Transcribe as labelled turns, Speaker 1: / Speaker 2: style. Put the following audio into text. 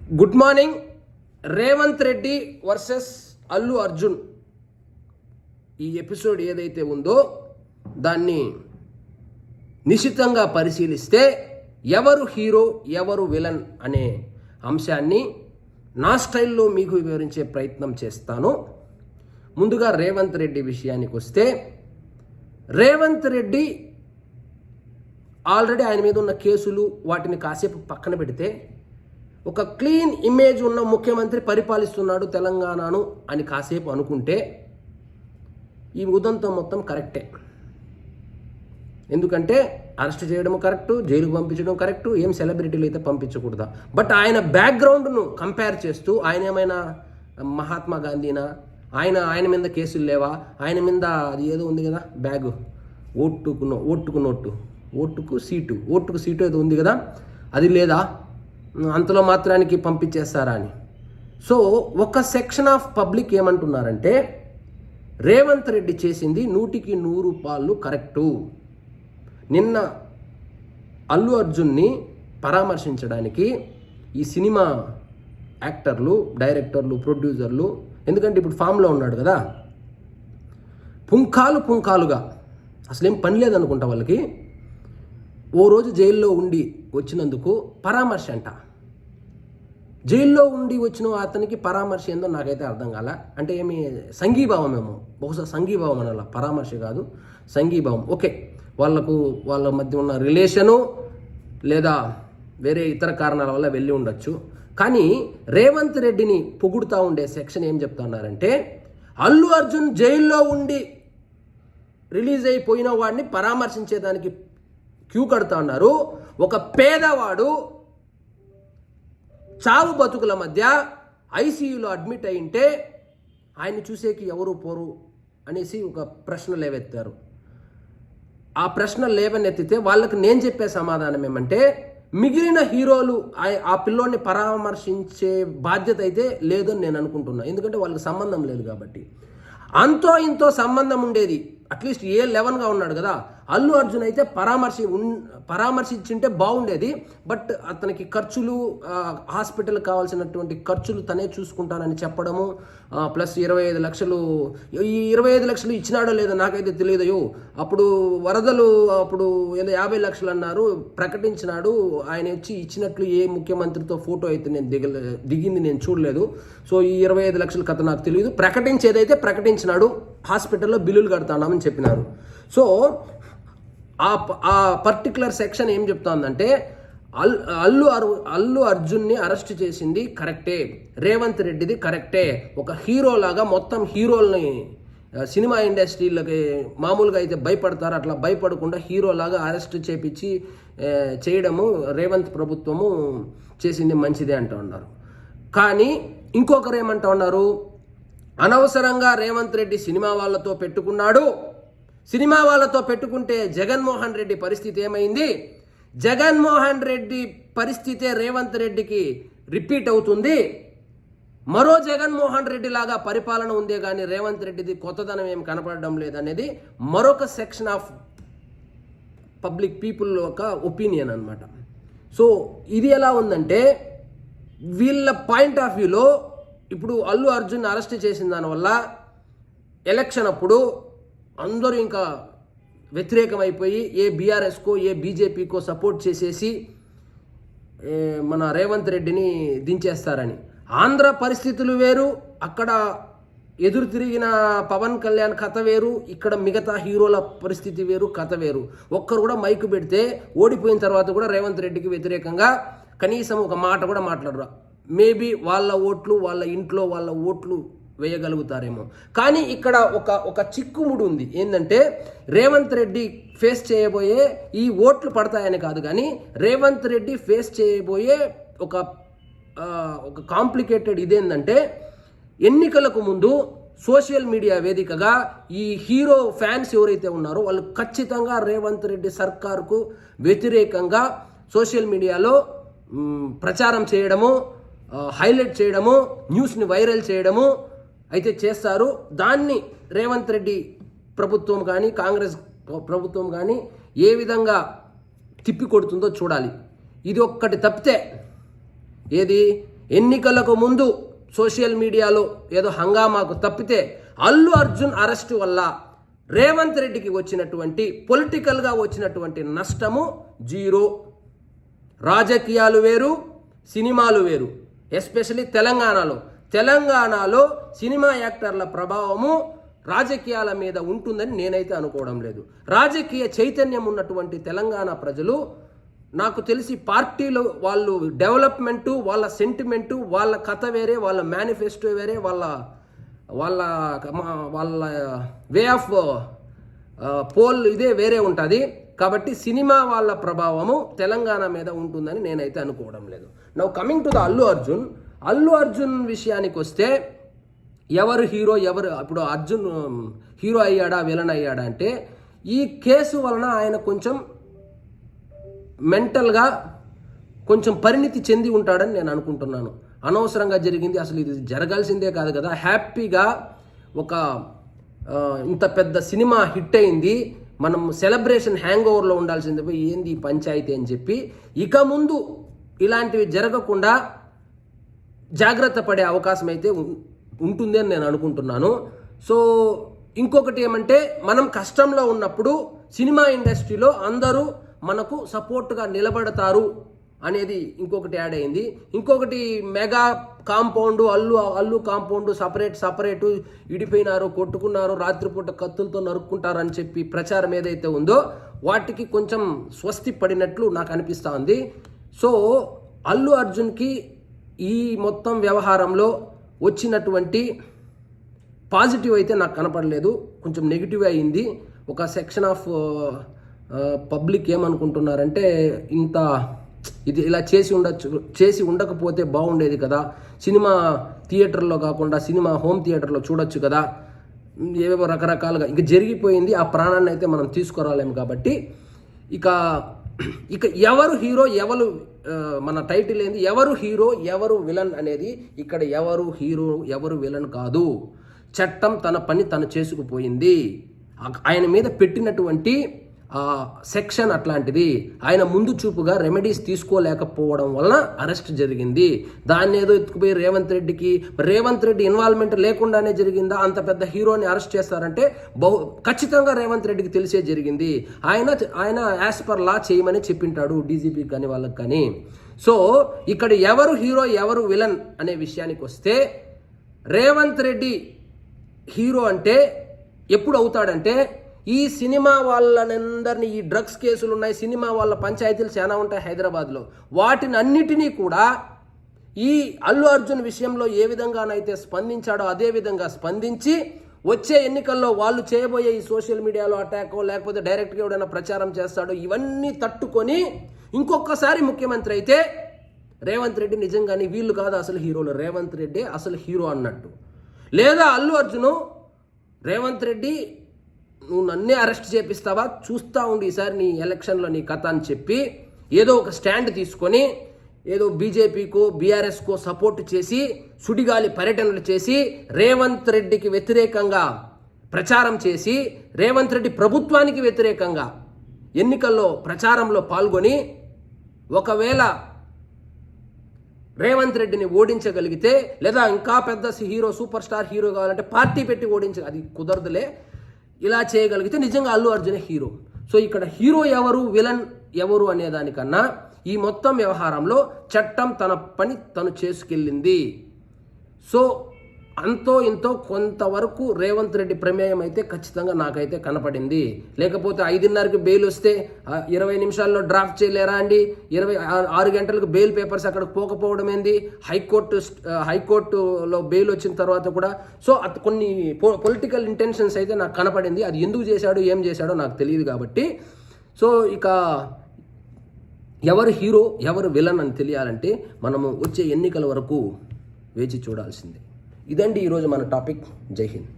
Speaker 1: Good morning. Revanth Reddy versus Allu Arjun ఈ episode ఏదైతే ఉందో దాన్ని నిశితంగా పరిశీలిస్తే ఎవరు హీరో ఎవరు విలన్ అనే అంశాన్ని నా స్టైల్లో మీకు వివరించే ప్రయత్నం చేస్తాను. ముందుగా రేవంత్ రెడ్డి విషయానికి వస్తే, రేవంత్ రెడ్డి ఆల్రెడీ ఆయన మీద ఉన్న కేసులు వాటిని కాసేపు పక్కన పెడితే ఒక క్లీన్ ఇమేజ్ ఉన్న ముఖ్యమంత్రి పరిపాలిస్తున్నాడు తెలంగాణను అని కాసేపు అనుకుంటే ఈ ఉదంతం మొత్తం కరెక్టే. ఎందుకంటే అరెస్ట్ చేయడం కరెక్టు, జైలుకు పంపించడం కరెక్టు, ఏం సెలబ్రిటీలు అయితే పంపించకూడదా. బట్ ఆయన బ్యాక్గ్రౌండ్ను కంపేర్ చేస్తూ ఆయన ఏమైనా మహాత్మా గాంధీనా, ఆయన మీద కేసులు లేవా, ఆయన మీద అది ఏదో ఉంది కదా బ్యాగు ఓటుకు సీటు ఏదో ఉంది కదా, అది లేదా, అంతలో మాత్రానికి పంపించేస్తారా అని. సో ఒక సెక్షన్ ఆఫ్ పబ్లిక్ ఏమంటున్నారంటే రేవంత్ రెడ్డి చేసింది 100% కరెక్టు. నిన్న అల్లు అర్జున్ని పరామర్శించడానికి ఈ సినిమా యాక్టర్లు, డైరెక్టర్లు, ప్రొడ్యూసర్లు, ఎందుకంటే ఇప్పుడు ఫామ్లో ఉన్నాడు కదా, పుంకాలుగా అసలేం పని లేదనుకుంటా వాళ్ళకి, ఓ రోజు జైల్లో ఉండి వచ్చినందుకు పరామర్శ అంట. జైల్లో ఉండి వచ్చిన అతనికి పరామర్శ ఏందో నాకైతే అర్థం కాల. అంటే ఏమి సంఘీభావం ఏమో, బహుశా సంఘీభావం అనాల, పరామర్శ కాదు సంఘీభావం. ఓకే, వాళ్ళ మధ్య ఉన్న రిలేషను లేదా వేరే ఇతర కారణాల వల్ల వెళ్ళి ఉండొచ్చు. కానీ రేవంత్ రెడ్డిని పొగుడుతూ ఉండే సెక్షన్ ఏం చెప్తున్నారంటే, అల్లు అర్జున్ జైల్లో ఉండి రిలీజ్ అయిపోయిన వాడిని పరామర్శించేదానికి క్యూ కడుతూ ఉన్నారు. ఒక పేదవాడు చావు బతుకుల మధ్య ఐసీయూలో అడ్మిట్ అయింటే ఆయన్ని చూసేకి ఎవరు పోరు అనేసి ఒక ప్రశ్న లేవెత్తారు. ఆ ప్రశ్న లేవనెత్తితే వాళ్ళకి నేను చెప్పే సమాధానం ఏమంటే, మిగిలిన హీరోలు ఆ పిల్లోని పరామర్శించే బాధ్యత అయితే లేదని నేను అనుకుంటున్నా. ఎందుకంటే వాళ్ళకి సంబంధం లేదు కాబట్టి. అంతో ఇంతో సంబంధం ఉండేది, అట్లీస్ట్ A11గా ఉన్నాడు కదా అల్లు అర్జున్ అయితే పరామర్శించింటే బాగుండేది. బట్ అతనికి ఖర్చులు, హాస్పిటల్ కావాల్సినటువంటి ఖర్చులు తనే చూసుకుంటానని చెప్పడము, ప్లస్ 25 లక్షలు, ఈ 25 లక్షలు ఇచ్చినాడో లేదో నాకైతే తెలియదు. అప్పుడు వరదలు అప్పుడు ఏదో 50 లక్షలు అన్నారు, ప్రకటించినాడు. ఆయన వచ్చి ఇచ్చినట్లు ఏ ముఖ్యమంత్రితో ఫోటో అయితే నేను దిగింది నేను చూడలేదు. సో ఈ 25 లక్షల కథ నాకు తెలియదు. ప్రకటించేదైతే ప్రకటించినాడు, హాస్పిటల్లో బిల్లులు కడతామని చెప్పినారు. సో ఆ పర్టికులర్ సెక్షన్ ఏం చెప్తోందంటే, అల్లు అర్జున్ని అరెస్ట్ చేసింది కరెక్టే, రేవంత్ రెడ్డిది కరెక్టే. ఒక హీరోలాగా మొత్తం హీరోల్ని సినిమా ఇండస్ట్రీలకి మామూలుగా అయితే భయపడతారు, అట్లా భయపడకుండా హీరోలాగా అరెస్ట్ చేపించి చేయడము రేవంత్ ప్రభుత్వము చేసింది మంచిదే అంటూ ఉన్నారు. కానీ ఇంకొకరు ఏమంటూ ఉన్నారు, అనవసరంగా రేవంత్ రెడ్డి సినిమా వాళ్ళతో పెట్టుకున్నాడు, సినిమా వాళ్ళతో పెట్టుకుంటే జగన్మోహన్ రెడ్డి పరిస్థితి ఏమైంది, జగన్మోహన్ రెడ్డి పరిస్థితే రేవంత్ రెడ్డికి రిపీట్ అవుతుంది, మరో జగన్మోహన్ రెడ్డి లాగా పరిపాలన ఉందే కానీ రేవంత్ రెడ్డిది కొత్తదనం ఏం కనపడడం లేదనేది మరొక సెక్షన్ ఆఫ్ పబ్లిక్ పీపుల్ ఒక ఒపీనియన్ అనమాట. సో ఇది ఎలా ఉందంటే, వీళ్ళ పాయింట్ ఆఫ్ వ్యూలో ఇప్పుడు అల్లు అర్జున్ అరెస్ట్ చేసిన దానివల్ల ఎలక్షన్ అప్పుడు అందరూ ఇంకా వ్యతిరేకమైపోయి ఏ బీఆర్ఎస్కో ఏ బీజేపీకో సపోర్ట్ చేసేసి మన రేవంత్ రెడ్డిని దించేస్తారని. ఆంధ్ర పరిస్థితులు వేరు, అక్కడ ఎదురు తిరిగిన పవన్ కళ్యాణ్ కథ వేరు, ఇక్కడ మిగతా హీరోల పరిస్థితి వేరు, కథ వేరు. ఒక్కరు కూడా మైకు పెడితే ఓడిపోయిన తర్వాత కూడా రేవంత్ రెడ్డికి వ్యతిరేకంగా కనీసం ఒక మాట కూడా మాట్లాడరు. మేబీ వాళ్ళ ఓట్లు, వాళ్ళ ఇంట్లో వాళ్ళ ఓట్లు వేయగలుగుతారేమో. కానీ ఇక్కడ ఒక చిక్కుముడు ఉంది. ఏంటంటే, రేవంత్ రెడ్డి ఫేస్ చేయబోయే ఈ ఓట్లు పడతాయని కాదు, కానీ రేవంత్ రెడ్డి ఫేస్ చేయబోయే ఒక కాంప్లికేటెడ్ ఇదేంటంటే, ఎన్నికలకు ముందు సోషల్ మీడియా వేదికగా ఈ హీరో ఫ్యాన్స్ ఎవరైతే ఉన్నారో వాళ్ళు ఖచ్చితంగా రేవంత్ రెడ్డి సర్కార్కు వ్యతిరేకంగా సోషల్ మీడియాలో ప్రచారం చేయడము, హైలైట్ చేయడము, న్యూస్ని వైరల్ చేయడము అయితే చేస్తారు. దాన్ని రేవంత్ రెడ్డి ప్రభుత్వం కానీ కాంగ్రెస్ ప్రభుత్వం కానీ ఏ విధంగా తిప్పి కొడుతుందో చూడాలి. ఇది ఒక్కటి తప్పితే ఏది ఎన్నికలకు ముందు సోషల్ మీడియాలో ఏదో హంగామాకు తప్పితే అల్లు అర్జున్ అరెస్టు వల్ల రేవంత్ రెడ్డికి వచ్చినటువంటి పొలిటికల్గా వచ్చినటువంటి నష్టము జీరో. రాజకీయాలు వేరు, సినిమాలు వేరు. ఎస్పెషల్లీ తెలంగాణలో సినిమా యాక్టర్ల ప్రభావము రాజకీయాల మీద ఉంటుందని నేనైతే అనుకోవడం లేదు. రాజకీయ చైతన్యం ఉన్నటువంటి తెలంగాణ ప్రజలు, నాకు తెలిసి పార్టీలు వాళ్ళు డెవలప్మెంటు, వాళ్ళ సెంటిమెంటు, వాళ్ళ కథ వేరే, వాళ్ళ మేనిఫెస్టో వేరే, వాళ్ళ వే ఆఫ్ పోల్ ఇదే వేరే ఉంటుంది. కాబట్టి సినిమా వాళ్ళ ప్రభావము తెలంగాణ మీద ఉంటుందని నేనైతే అనుకోవడం లేదు. Now coming to the Allu Arjun విషయానికి వస్తే, ఎవరు హీరో, ఇప్పుడు అర్జున్ హీరో అయ్యాడా విలన్ అయ్యాడా అంటే, ఈ కేసు వలన ఆయన కొంచెం మెంటల్గా కొంచెం పరిణితి చెంది ఉంటాడని నేను అనుకుంటున్నాను. అనవసరంగా జరిగింది, అసలు ఇది జరగాల్సిందే కాదు కదా. హ్యాపీగా ఒక ఇంత పెద్ద సినిమా హిట్ అయింది, మనం సెలబ్రేషన్ హ్యాంగ్ ఓవర్లో ఉండాల్సిందే, పోయి ఏంది ఈ పంచాయతీ అని చెప్పి ఇక ముందు ఇలాంటివి జరగకుండా జాగ్రత్త పడే అవకాశం అయితే ఉంటుంది అని నేను అనుకుంటున్నాను. సో ఇంకొకటి ఏమంటే, మనం కష్టంలో ఉన్నప్పుడు సినిమా ఇండస్ట్రీలో అందరూ మనకు సపోర్ట్గా నిలబడతారు అనేది ఇంకొకటి యాడ్ అయింది. ఇంకొకటి mega compound, Allu compound separate ఇడిపోయినారు, కొట్టుకున్నారు, రాత్రిపూట కత్తులతో నరుక్కుంటారు అని చెప్పి ప్రచారం ఏదైతే ఉందో వాటికి కొంచెం స్వస్తి పడినట్లు నాకు అనిపిస్తూ ఉంది. సో అల్లు అర్జున్కి ఈ మొత్తం వ్యవహారంలో వచ్చినటువంటి పాజిటివ్ అయితే నాకు కనపడలేదు, కొంచెం నెగిటివ్ అయింది. ఒక సెక్షన్ ఆఫ్ పబ్లిక్ ఏమనుకుంటున్నారంటే, ఇది ఇలా చేసి ఉండకపోతే బాగుండేది కదా, సినిమా థియేటర్లో కాకుండా సినిమా హోమ్ థియేటర్లో చూడొచ్చు కదా, ఏవేవో రకరకాలుగా ఇంకా జరిగిపోయింది. ఆ ప్రాణాన్ని అయితే మనం తీసుకురాలేము. కాబట్టి ఇక ఎవరు హీరో, మన టైటిల్ ఏంది, ఎవరు హీరో ఎవరు విలన్ అనేది, ఇక్కడ ఎవరు హీరో ఎవరు విలన్ కాదు. చట్టం తన పని తను చేసుకుపోయింది. ఆయన మీద పెట్టినటువంటి సెక్షన్ అట్లాంటిది. ఆయన ముందు చూపుగా రెమెడీస్ తీసుకోలేకపోవడం వలన అరెస్ట్ జరిగింది. దాన్ని ఏదో ఎత్తుకుపోయి రేవంత్ రెడ్డి ఇన్వాల్వ్మెంట్ లేకుండానే జరిగిందా? అంత పెద్ద హీరోని అరెస్ట్ చేస్తారంటే ఖచ్చితంగా రేవంత్ రెడ్డికి తెలిసే జరిగింది. ఆయన యాజ్ పర్ లా చేయమని చెప్పింటాడు డీజీపీ కానీ వాళ్ళకి కానీ. సో ఇక్కడ ఎవరు హీరో ఎవరు విలన్ అనే విషయానికి వస్తే, రేవంత్ రెడ్డి హీరో అంటే ఎప్పుడు అవుతాడంటే, ఈ సినిమా వాళ్ళనందరినీ, ఈ డ్రగ్స్ కేసులు ఉన్నాయి, సినిమా వాళ్ళ పంచాయతీలు చాలా ఉంటాయి హైదరాబాద్లో, వాటిని అన్నిటినీ కూడా ఈ అల్లు అర్జున్ విషయంలో ఏ విధంగానైతే స్పందించాడో అదే విధంగా స్పందించి వచ్చే ఎన్నికల్లో వాళ్ళు చేయబోయే ఈ సోషల్ మీడియాలో అటాకో లేకపోతే డైరెక్ట్గా ఎవడైనా ప్రచారం చేస్తాడో ఇవన్నీ తట్టుకొని ఇంకొకసారి ముఖ్యమంత్రి అయితే రేవంత్ రెడ్డి నిజంగానే వీళ్ళు కాదు అసలు హీరోలు, రేవంత్ రెడ్డి అసలు హీరో అన్నట్టు. లేదా అల్లు అర్జును, రేవంత్ రెడ్డి నువ్వు నన్నే అరెస్ట్ చేపిస్తావా, చూస్తూ ఉండి ఈసారి నీ ఎలక్షన్లో నీ కథ అని చెప్పి ఏదో ఒక స్టాండ్ తీసుకొని ఏదో బీజేపీకో బీఆర్ఎస్కో సపోర్ట్ చేసి సుడిగాలి పర్యటనలు చేసి రేవంత్ రెడ్డికి వ్యతిరేకంగా ప్రచారం చేసి రేవంత్ రెడ్డి ప్రభుత్వానికి వ్యతిరేకంగా ఎన్నికల్లో ప్రచారంలో పాల్గొని ఒకవేళ రేవంత్ రెడ్డిని ఓడించగలిగితే, లేదా ఇంకా పెద్ద హీరో సూపర్ స్టార్ హీరో కావాలంటే పార్టీ పెట్టి అది కుదరదులే, ఇలా చేయగలిగితే నిజంగా అల్లు అర్జునే హీరో. సో ఇక్కడ హీరో ఎవరు విలన్ ఎవరు అనే దానికన్నా ఈ మొత్తం వ్యవహారంలో చట్టం తన పని తను చేసుకెళ్ళింది. సో అంతో ఇంతో కొంతవరకు రేవంత్ రెడ్డి ప్రమేయం అయితే ఖచ్చితంగా నాకైతే కనపడింది. లేకపోతే 5:30కి బెయిల్ వస్తే 20 నిమిషాల్లో డ్రాఫ్ట్ చేయలేరా అండి, 6 గంటలకు బెయిల్ పేపర్స్ అక్కడికి పోకపోవడం ఏంది, హైకోర్టులో బెయిల్ వచ్చిన తర్వాత కూడా. సో కొన్ని పొలిటికల్ ఇంటెన్షన్స్ అయితే నాకు కనపడింది. అది ఎందుకు చేశాడు ఏం చేశాడో నాకు తెలియదు. కాబట్టి సో ఇక ఎవరు హీరో ఎవరు విలన్ అని తెలియాలంటే మనము వచ్చే ఎన్నికల వరకు వేచి చూడాల్సిందే. ఇదండి ఈరోజు మన టాపిక్. జై హింద్.